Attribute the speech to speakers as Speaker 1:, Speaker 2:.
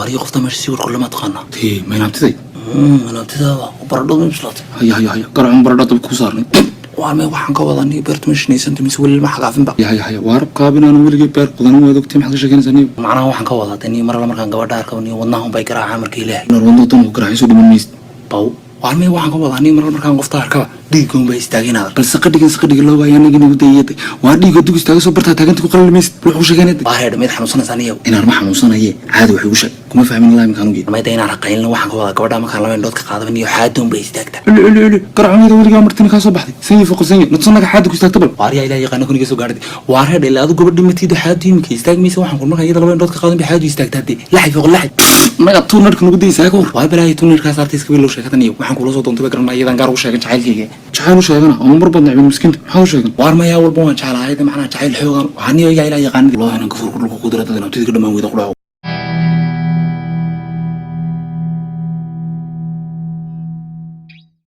Speaker 1: واري قفطة ماشي سيور كل ما تقنا
Speaker 2: تي ما ينامتي
Speaker 1: نامتي وبردو مشلات
Speaker 2: هيا قرعون بردو بكوسارني
Speaker 1: وعمي waxaan ka wadaa nii beertu meesha niisanto mise weli ma xagaafin ba
Speaker 2: haya waarab qaabin aan weligii beer qodan oo adogtay maxaa ka sheeganaysaa
Speaker 1: macnaha waxaan ka wadaa tani mar la markaan gabadha arko nii wadnaha bay garaaca markii ilaahay
Speaker 2: wadnaha tan uu garaaciso dhiman maysid
Speaker 1: baw وعمي waxaan ka wadaa nii mar la markaan qofta arkaba dhiigoon bay istaaginaada
Speaker 2: bal saqadiga loo waayay aniga nagu deeyay waa dhiigo dug istaaga soo barta taaganta ku qallimaysid wuxuu sheeganay
Speaker 1: waa heer mid xanuunsanaysan iyo
Speaker 2: inaan ma xanuunsanaye caadi wuxuu sheeg kuma fahmin ilaa imkaan ugeey
Speaker 1: ma inaan raqayn waxaan ka wadaa gabadha markaan laba indhood ka qaadaban iyo xaadoon bay istaagtaa
Speaker 2: qaracmada weligaa martin ka soo baxday sayii foqolsan nadsanaga xaad ku istaagta bal
Speaker 1: waariya ilaahay yaqaan kuniga soo gaarday waa reer ilaa adu gabadhi matiido xaadu imika istaagmaysa waxaan ku markaan iyada laba indhood ka qaadan bay xaadu istaagtaa laxay foq laxay
Speaker 2: naga tuunarka nagu deeyay ka war
Speaker 1: waa balaahay tuunarkaas artayska wiil loo sheegatan iyo waxaan kula soo doontay garanaa iyadan gaar ugu sheegan jacaylkayga
Speaker 2: jacayl u sheegana ama mar badan cibin miskiinta maxaa u sheegan
Speaker 1: waar ma yaa walba waan jeclahay macnaha jacayl xoogan waxaan iyo ilaahay yaqaan loo inaan ka furku ku dira dadna tidka dhamaan wada qudhaco